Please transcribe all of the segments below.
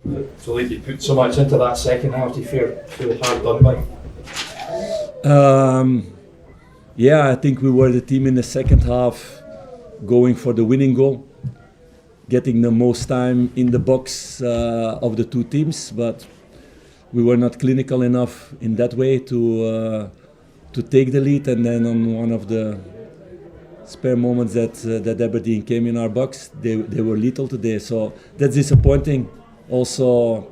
Philippe, you put so much into that second half. Do you feel hard done by? Yeah, I think we were the team in the second half going for the winning goal, getting the most time in the box of the two teams, but we were not clinical enough in that way to take the lead. And then on one of the spare moments that Aberdeen came in our box, they were lethal today. So that's disappointing. Also,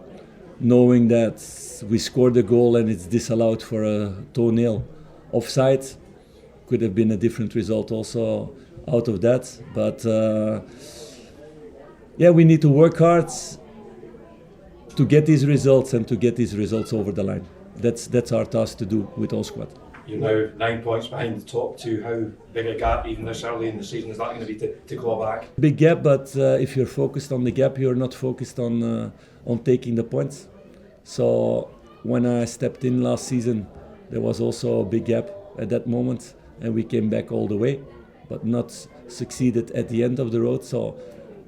knowing that we scored a goal and it's disallowed for a toenail offside, could have been a different result also out of that. But yeah, we need to work hard to get these results and to get these results over the line. That's our task to do with all squad. You're now 9 points behind the top two. How big a gap, even this early in the season, is that going to be to claw back? Big gap, but if you're focused on the gap, you're not focused on taking the points. So when I stepped in last season, there was also a big gap at that moment, and we came back all the way, but not succeeded at the end of the road. So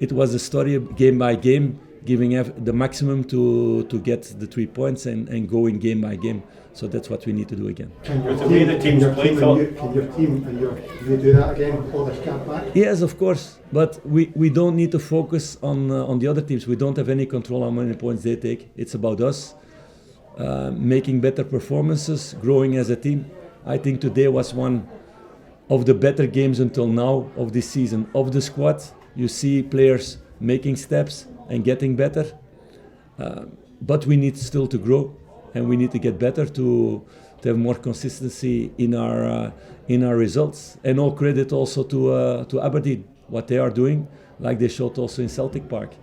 it was a story of game by game, giving the maximum to get the 3 points and going game by game. So that's what we need to do again. With the way the team's played, can your team and you do that again, pull this gap back? Yes, of course, but we don't need to focus on the other teams. We don't have any control on how many points they take. It's about us making better performances, growing as a team. I think today was one of the better games until now of this season of the squad. You see players making steps and getting better, but we need still to grow. And we need to get better to have more consistency in our results. And all credit also to Aberdeen, what they are doing, like they showed also in Celtic Park.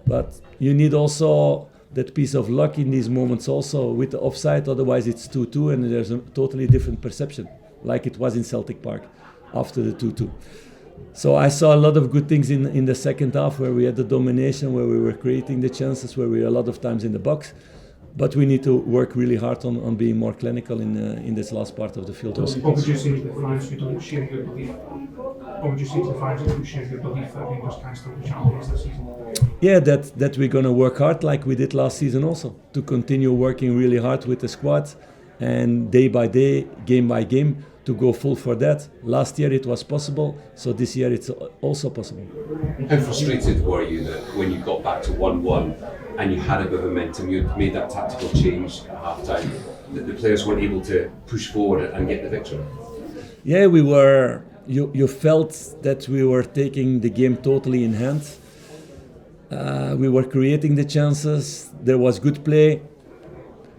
But you need also that piece of luck in these moments also with the offside, otherwise it's 2-2 and there's a totally different perception, like it was in Celtic Park after the 2-2. So I saw a lot of good things in the second half where we had the domination, where we were creating the chances, where we were a lot of times in the box. But we need to work really hard on being more clinical in this last part of the field. What would you say to the fans who don't share your belief? What would you say to the fans who don't share your belief that Rangers can still be champions this season? Yeah, that we're going to work hard like we did last season also, to continue working really hard with the squad and day by day, game by game, to go full for that. Last year it was possible, so this year it's also possible. How frustrated were you that when you got back to 1-1 and you had a bit of momentum, you made that tactical change at half-time, that the players weren't able to push forward and get the victory? Yeah, we were. You felt that we were taking the game totally in hand. We were creating the chances. There was good play.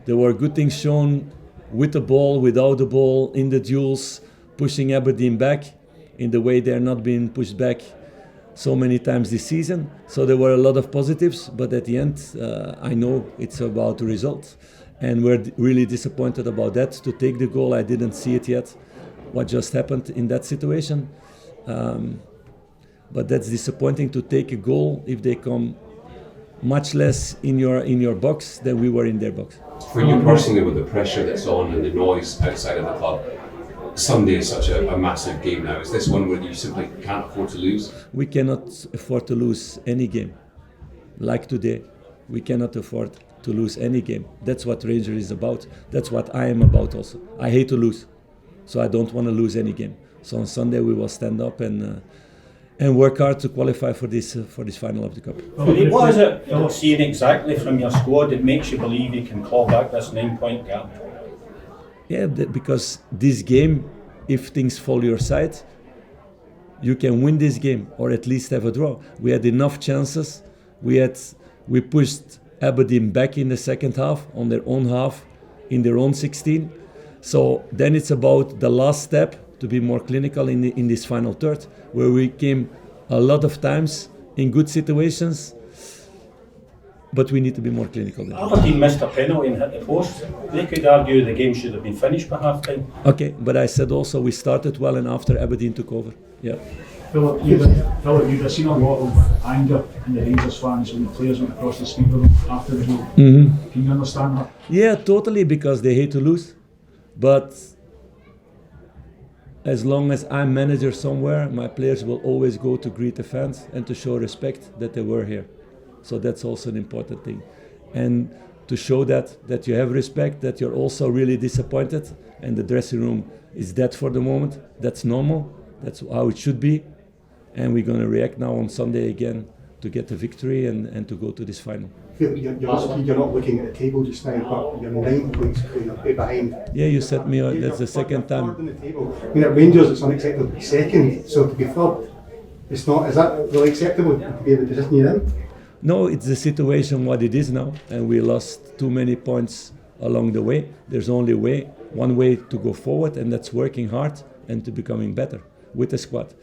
There were good things shown with the ball, without the ball, in the duels, pushing Aberdeen back in the way they're not being pushed back so many times this season. So there were a lot of positives, but at the end, I know it's about the result. And we're really disappointed about that. To take the goal, I didn't see it yet, what just happened in that situation. But that's disappointing to take a goal if they come much less in your box than we were in their box. For you personally, with the pressure that's on and the noise outside of the club, Sunday is such a massive game now. Is this one where you simply can't afford to lose? We cannot afford to lose any game. Like today, we cannot afford to lose any game. That's what Rangers is about. That's what I am about also. I hate to lose, so I don't want to lose any game. So on Sunday we will stand up and work hard to qualify for this final of the cup. Philippe, what is it you're seeing exactly from your squad that makes you believe you can claw back this 9-point gap? Yeah, because this game, if things fall your side, you can win this game or at least have a draw. We had enough chances. We pushed Aberdeen back in the second half, on their own half, in their own 16. So then it's about the last step to be more clinical in this final third, where we came a lot of times in good situations, but we need to be more clinical there. Aberdeen missed a penalty and hit the post. They could argue the game should have been finished by half time. Okay, but I said also we started well and after Aberdeen took over. Yeah. Philippe, you've seen a lot of anger in the Rangers fans when the players went across the street with them after the goal. Mm-hmm. Can you understand that? Yeah, totally, because they hate to lose. But as long as I'm manager somewhere, my players will always go to greet the fans and to show respect that they were here. So that's also an important thing. and to show that you have respect, that you're also really disappointed, and the dressing room is dead for the moment. That's normal. That's how it should be, and we're going to react now on Sunday again to get the victory and to go to this final. You're not looking at the table just now, but you're 9 points behind. Yeah, you set me up. That's the second time. On the table. I mean, at Rangers, it's unacceptable to be second, so to be third, it's not. Is that really acceptable to be in the position you're in? No, it's the situation what it is now, and we lost too many points along the way. There's only one way to go forward, and that's working hard and to becoming better with the squad.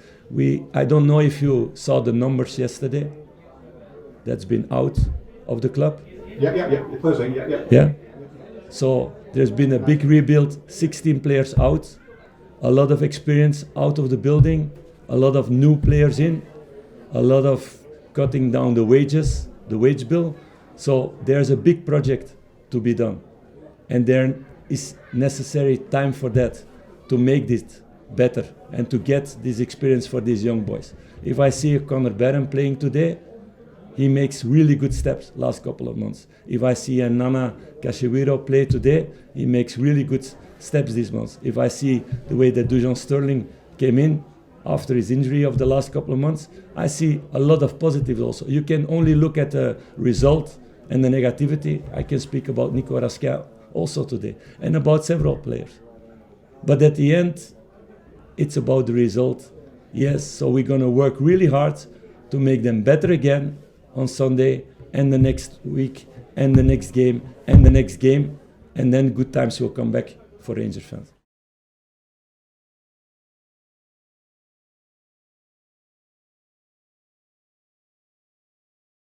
I don't know if you saw the numbers yesterday. That's been out of the club. Yeah. The players out. Yeah. So there's been a big rebuild. 16 players out, a lot of experience out of the building, a lot of new players in, a lot of cutting down the wages, the wage bill. So there's a big project to be done, and there is necessary time for that to make this better and to get this experience for these young boys. If I see Conor Barron playing today, he makes really good steps last couple of months. If I see a Nana Kashiwiro play today, he makes really good steps this month. If I see the way that Dujon Sterling came in after his injury of the last couple of months, I see a lot of positives also. You can only look at the result and the negativity. I can speak about Nico Raskia also today and about several players. But at the end, it's about the result. Yes, so we're going to work really hard to make them better again on Sunday and the next week and the next game and the next game, and then good times will come back for Rangers fans.